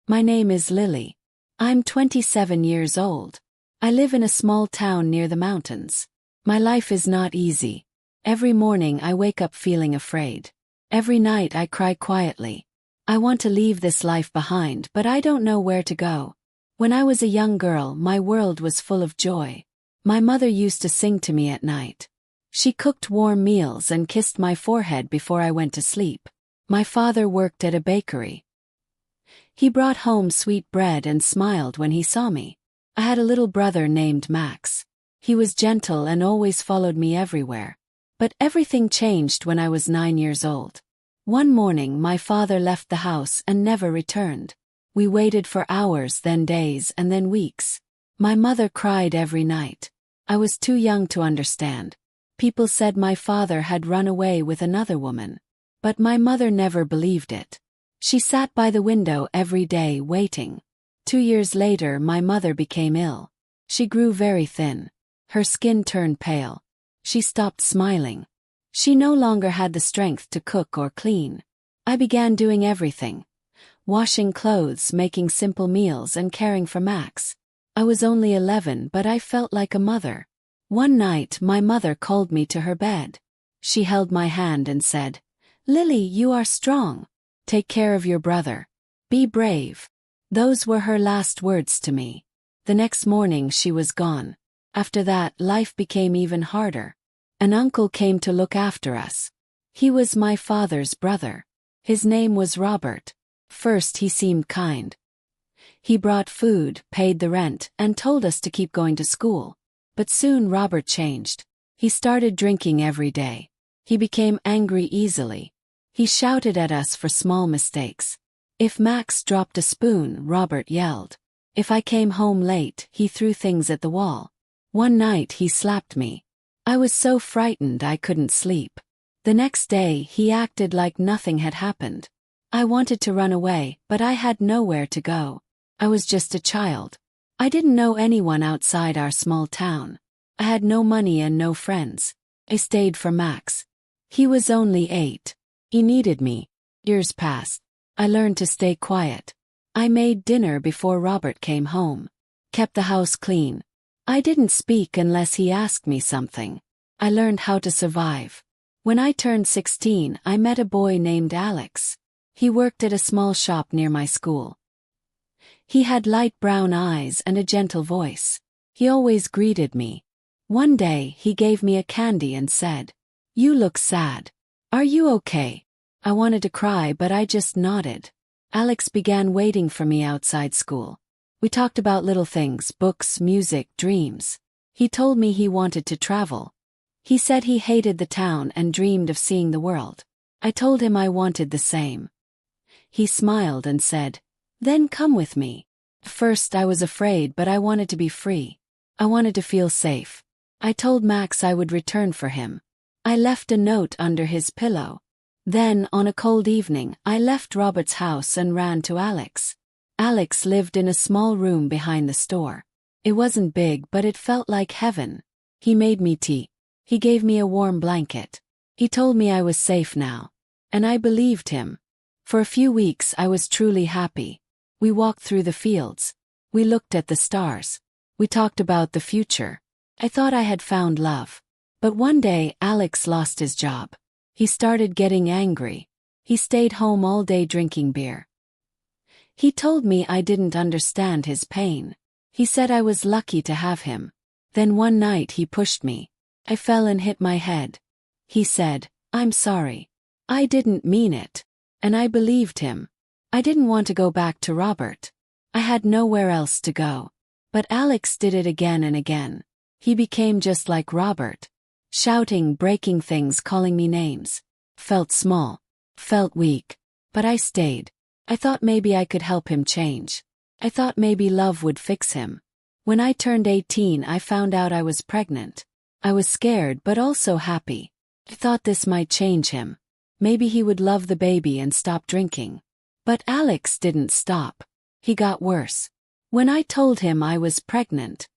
My name is Lily. I'm 27 years old. I live in a small town near the mountains. My life is not easy. Every morning I wake up feeling afraid. Every night I cry quietly. I want to leave this life behind, but I don't know where to go. When I was a young girl, my world was full of joy. My mother used to sing to me at night. She cooked warm meals and kissed my forehead before I went to sleep. My father worked at a bakery. He brought home sweet bread and smiled when he saw me. I had a little brother named Max. He was gentle and always followed me everywhere. But everything changed when I was 9 years old. One morning my father left the house and never returned. We waited for hours, then days, and then weeks. My mother cried every night. I was too young to understand. People said my father had run away with another woman. But my mother never believed it. She sat by the window every day waiting. 2 years later my mother became ill. She grew very thin. Her skin turned pale. She stopped smiling. She no longer had the strength to cook or clean. I began doing everything. Washing clothes, making simple meals, and caring for Max. I was only 11, but I felt like a mother. One night my mother called me to her bed. She held my hand and said, "Lily, you are strong. Take care of your brother. Be brave." Those were her last words to me. The next morning she was gone. After that, life became even harder. An uncle came to look after us. He was my father's brother. His name was Robert. First he seemed kind. He brought food, paid the rent, and told us to keep going to school. But soon Robert changed. He started drinking every day. He became angry easily. He shouted at us for small mistakes. If Max dropped a spoon, Robert yelled. If I came home late, he threw things at the wall. One night he slapped me. I was so frightened I couldn't sleep. The next day he acted like nothing had happened. I wanted to run away, but I had nowhere to go. I was just a child. I didn't know anyone outside our small town. I had no money and no friends. I stayed for Max. He was only 8. He needed me. Years passed. I learned to stay quiet. I made dinner before Robert came home. Kept the house clean. I didn't speak unless he asked me something. I learned how to survive. When I turned 16, I met a boy named Alex. He worked at a small shop near my school. He had light brown eyes and a gentle voice. He always greeted me. One day he gave me a candy and said, "You look sad. Are you okay?" I wanted to cry, but I just nodded. Alex began waiting for me outside school. We talked about little things, books, music, dreams. He told me he wanted to travel. He said he hated the town and dreamed of seeing the world. I told him I wanted the same. He smiled and said, "Then come with me." First I was afraid, but I wanted to be free. I wanted to feel safe. I told Max I would return for him. I left a note under his pillow. Then, on a cold evening, I left Robert's house and ran to Alex. Alex lived in a small room behind the store. It wasn't big, but it felt like heaven. He made me tea. He gave me a warm blanket. He told me I was safe now. And I believed him. For a few weeks I was truly happy. We walked through the fields. We looked at the stars. We talked about the future. I thought I had found love. But one day Alex lost his job. He started getting angry. He stayed home all day drinking beer. He told me I didn't understand his pain. He said I was lucky to have him. Then one night he pushed me. I fell and hit my head. He said, "I'm sorry. I didn't mean it." And I believed him. I didn't want to go back to Robert. I had nowhere else to go. But Alex did it again and again. He became just like Robert. Shouting, breaking things, calling me names. Felt small. Felt weak. But I stayed. I thought maybe I could help him change. I thought maybe love would fix him. When I turned 18, I found out I was pregnant. I was scared but also happy. I thought this might change him. Maybe he would love the baby and stop drinking. But Alex didn't stop. He got worse. When I told him I was pregnant,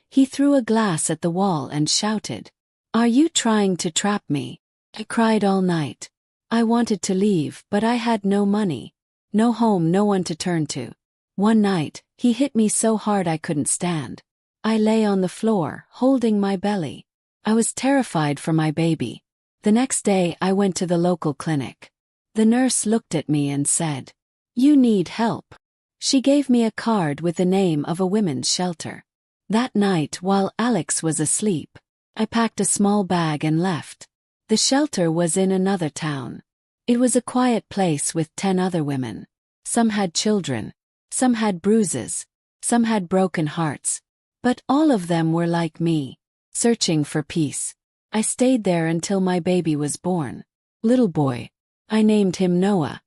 he threw a glass at the wall and shouted, "Are you trying to trap me?" I cried all night. I wanted to leave, but I had no money. No home, no one to turn to. One night, he hit me so hard I couldn't stand. I lay on the floor, holding my belly. I was terrified for my baby. The next day I went to the local clinic. The nurse looked at me and said, "You need help." She gave me a card with the name of a women's shelter. That night, while Alex was asleep, I packed a small bag and left. The shelter was in another town. It was a quiet place with 10 other women. Some had children. Some had bruises. Some had broken hearts. But all of them were like me, searching for peace. I stayed there until my baby was born. Little boy. I named him Noah.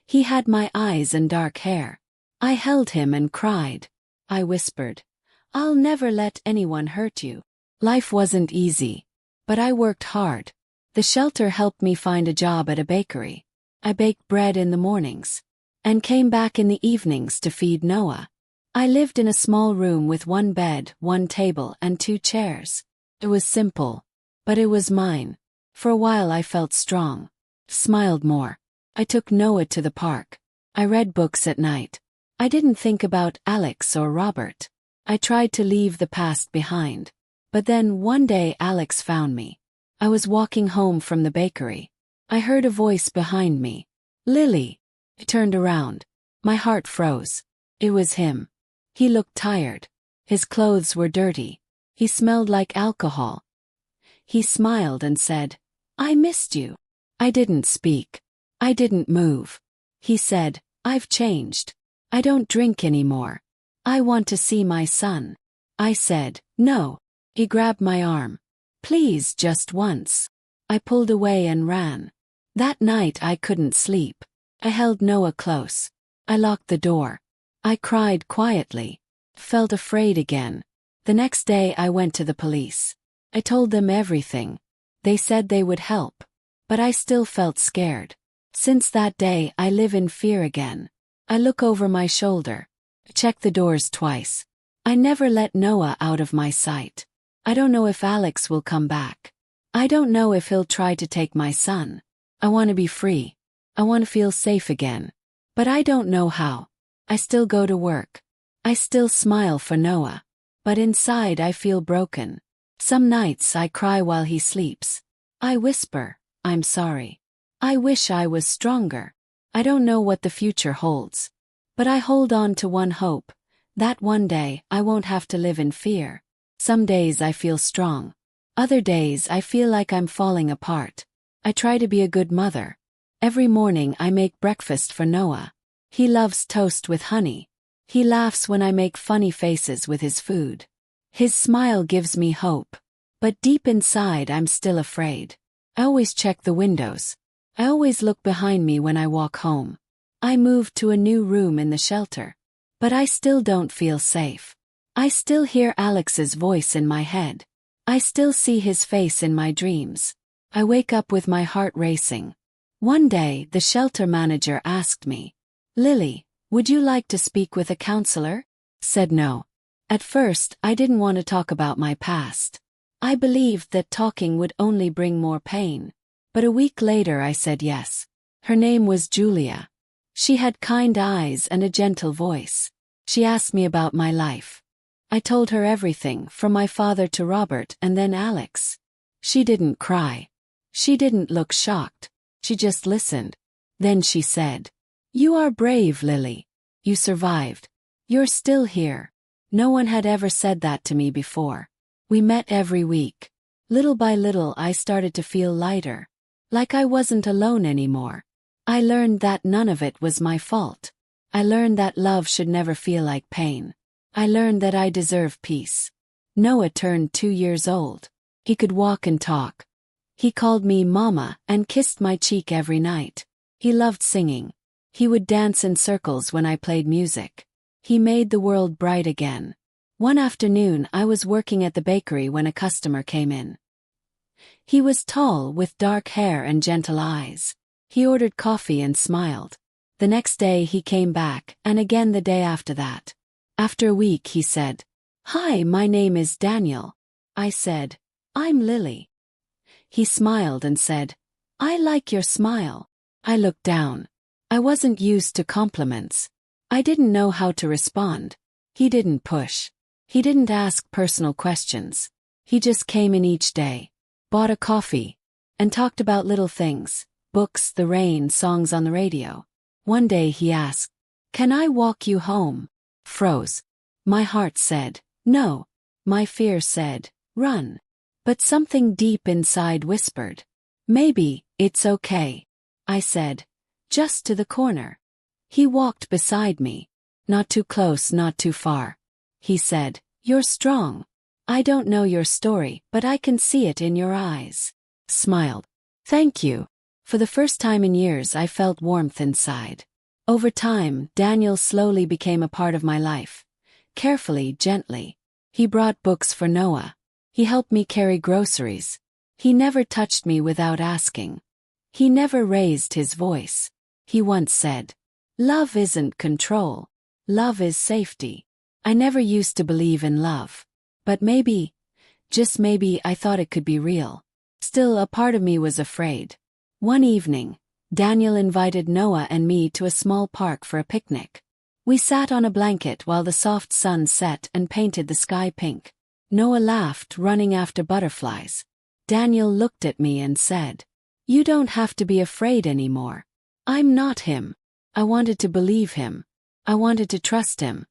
He had my eyes and dark hair. I held him and cried. I whispered, "I'll never let anyone hurt you." Life wasn't easy, but I worked hard. The shelter helped me find a job at a bakery. I baked bread in the mornings and came back in the evenings to feed Noah. I lived in a small room with 1 bed, 1 table, and 2 chairs. It was simple, but it was mine. For a while I felt strong, smiled more. I took Noah to the park. I read books at night. I didn't think about Alex or Robert. I tried to leave the past behind. But then one day Alex found me. I was walking home from the bakery. I heard a voice behind me. "Lily." I turned around. My heart froze. It was him. He looked tired. His clothes were dirty. He smelled like alcohol. He smiled and said, "I missed you." I didn't speak. I didn't move. He said, "I've changed. I don't drink anymore. I want to see my son." I said, "No." He grabbed my arm. "Please, just once." I pulled away and ran. That night I couldn't sleep. I held Noah close. I locked the door. I cried quietly. Felt afraid again. The next day I went to the police. I told them everything. They said they would help. But I still felt scared. Since that day I live in fear again. I look over my shoulder. Check the doors twice. I never let Noah out of my sight. I don't know if Alex will come back. I don't know if he'll try to take my son. I want to be free. I want to feel safe again. But I don't know how. I still go to work. I still smile for Noah. But inside I feel broken. Some nights I cry while he sleeps. I whisper, "I'm sorry. I wish I was stronger." I don't know what the future holds. But I hold on to one hope. That one day I won't have to live in fear. Some days I feel strong. Other days I feel like I'm falling apart. I try to be a good mother. Every morning I make breakfast for Noah. He loves toast with honey. He laughs when I make funny faces with his food. His smile gives me hope. But deep inside I'm still afraid. I always check the windows. I always look behind me when I walk home. I moved to a new room in the shelter. But I still don't feel safe. I still hear Alex's voice in my head. I still see his face in my dreams. I wake up with my heart racing. One day, the shelter manager asked me, "Lily, would you like to speak with a counselor?" Said no. At first, I didn't want to talk about my past. I believed that talking would only bring more pain. But a week later I said yes. Her name was Julia. She had kind eyes and a gentle voice. She asked me about my life. I told her everything, from my father to Robert and then Alex. She didn't cry. She didn't look shocked. She just listened. Then she said, "You are brave, Lily. You survived. You're still here." No one had ever said that to me before. We met every week. Little by little I started to feel lighter. Like I wasn't alone anymore. I learned that none of it was my fault. I learned that love should never feel like pain. I learned that I deserve peace. Noah turned 2 years old. He could walk and talk. He called me Mama and kissed my cheek every night. He loved singing. He would dance in circles when I played music. He made the world bright again. One afternoon I was working at the bakery when a customer came in. He was tall with dark hair and gentle eyes. He ordered coffee and smiled. The next day he came back, and again the day after that. After a week he said, "Hi, my name is Daniel." I said, "I'm Lily." He smiled and said, "I like your smile." I looked down. I wasn't used to compliments. I didn't know how to respond. He didn't push. He didn't ask personal questions. He just came in each day, bought a coffee, and talked about little things, books, the rain, songs on the radio. One day he asked, "Can I walk you home?" Froze. My heart said, "No." My fear said, "Run." But something deep inside whispered, "Maybe, it's okay." I said, "Just to the corner." He walked beside me. Not too close, not too far. He said, "You're strong. I don't know your story, but I can see it in your eyes." Smiled. "Thank you." For the first time in years I felt warmth inside. Over time, Daniel slowly became a part of my life. Carefully, gently. He brought books for Noah. He helped me carry groceries. He never touched me without asking. He never raised his voice. He once said, "Love isn't control. Love is safety." I never used to believe in love. But maybe, just maybe, I thought it could be real. Still, a part of me was afraid. One evening, Daniel invited Noah and me to a small park for a picnic. We sat on a blanket while the soft sun set and painted the sky pink. Noah laughed, running after butterflies. Daniel looked at me and said, "You don't have to be afraid anymore." I'm not him. I wanted to believe him. I wanted to trust him.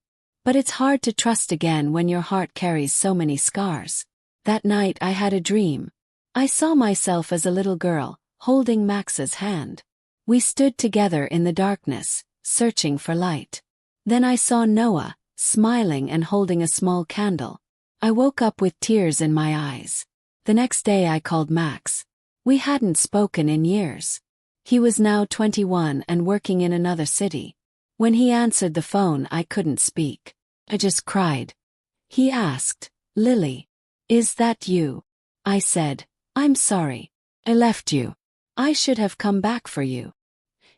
But it's hard to trust again when your heart carries so many scars. That night I had a dream. I saw myself as a little girl, holding Max's hand. We stood together in the darkness, searching for light. Then I saw Noah, smiling and holding a small candle. I woke up with tears in my eyes. The next day I called Max. We hadn't spoken in years. He was now 21 and working in another city. When he answered the phone, I couldn't speak. I just cried. He asked, "Lily, is that you?" I said, "I'm sorry. I left you. I should have come back for you."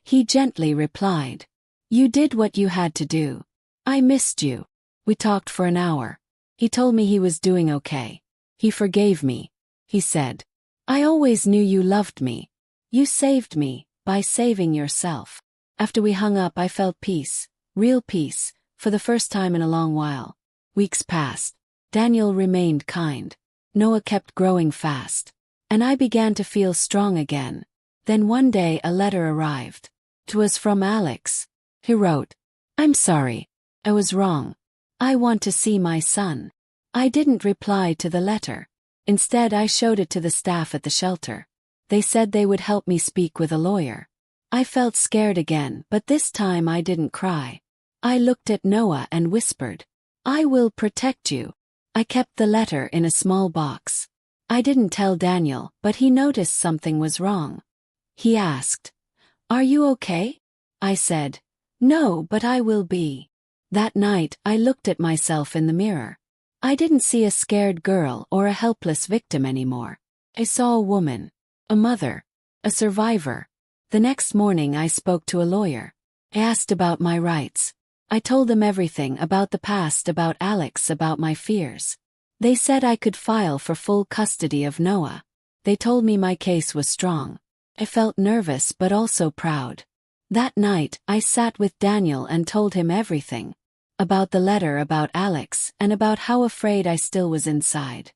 He gently replied, "You did what you had to do. I missed you." We talked for an hour. He told me he was doing okay. He forgave me. He said, "I always knew you loved me. You saved me by saving yourself." After we hung up, I felt peace, real peace, for the first time in a long while. Weeks passed. Daniel remained kind. Noah kept growing fast. And I began to feel strong again. Then one day a letter arrived. It was from Alex. He wrote, "I'm sorry. I was wrong. I want to see my son." I didn't reply to the letter. Instead, I showed it to the staff at the shelter. They said they would help me speak with a lawyer. I felt scared again, but this time I didn't cry. I looked at Noah and whispered, "I will protect you." I kept the letter in a small box. I didn't tell Daniel, but he noticed something was wrong. He asked, "Are you okay?" I said, "No, but I will be." That night, I looked at myself in the mirror. I didn't see a scared girl or a helpless victim anymore. I saw a woman, a mother, a survivor. The next morning I spoke to a lawyer. I asked about my rights. I told them everything about the past, about Alex, about my fears. They said I could file for full custody of Noah. They told me my case was strong. I felt nervous but also proud. That night, I sat with Daniel and told him everything. About the letter, about Alex, and about how afraid I still was inside.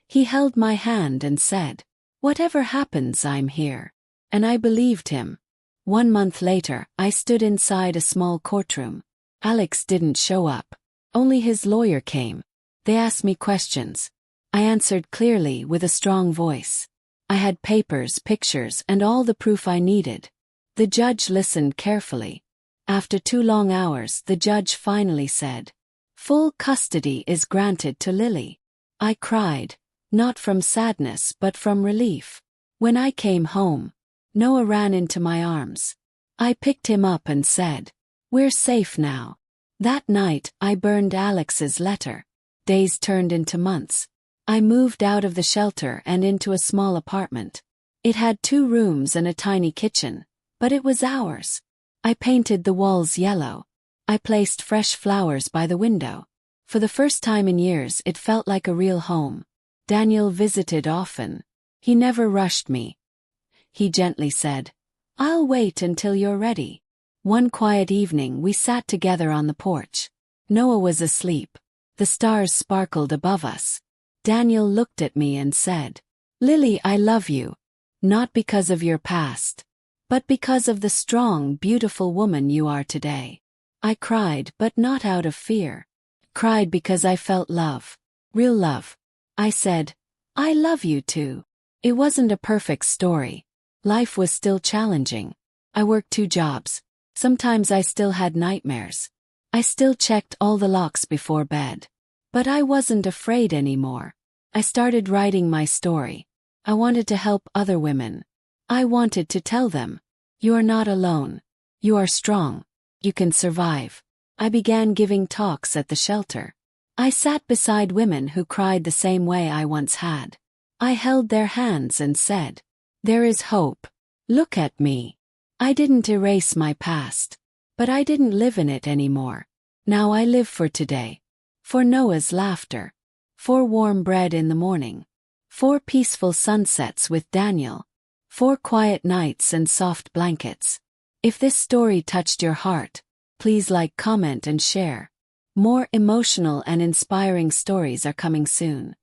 He held my hand and said, "Whatever happens, I'm here." And I believed him. 1 month later, I stood inside a small courtroom. Alex didn't show up. Only his lawyer came. They asked me questions. I answered clearly with a strong voice. I had papers, pictures, and all the proof I needed. The judge listened carefully. After 2 long hours, the judge finally said, "Full custody is granted to Lily." I cried, not from sadness but from relief. When I came home, Noah ran into my arms. I picked him up and said, "We're safe now." That night, I burned Alex's letter. Days turned into months. I moved out of the shelter and into a small apartment. It had 2 rooms and a tiny kitchen, but it was ours. I painted the walls yellow. I placed fresh flowers by the window. For the first time in years, it felt like a real home. Daniel visited often. He never rushed me. He gently said, I'll wait until you're ready. One quiet evening we sat together on the porch. Noah was asleep. The stars sparkled above us. Daniel looked at me and said, "Lily, I love you. Not because of your past, but because of the strong, beautiful woman you are today." I cried, but not out of fear. Cried because I felt love. Real love. I said, "I love you too." It wasn't a perfect story. Life was still challenging. I worked 2 jobs. Sometimes I still had nightmares. I still checked all the locks before bed. But I wasn't afraid anymore. I started writing my story. I wanted to help other women. I wanted to tell them, "You are not alone. You are strong. You can survive." I began giving talks at the shelter. I sat beside women who cried the same way I once had. I held their hands and said, "There is hope. Look at me." I didn't erase my past. But I didn't live in it anymore. Now I live for today. For Noah's laughter. For warm bread in the morning. For peaceful sunsets with Daniel. For quiet nights and soft blankets. If this story touched your heart, please like, comment, and share. More emotional and inspiring stories are coming soon.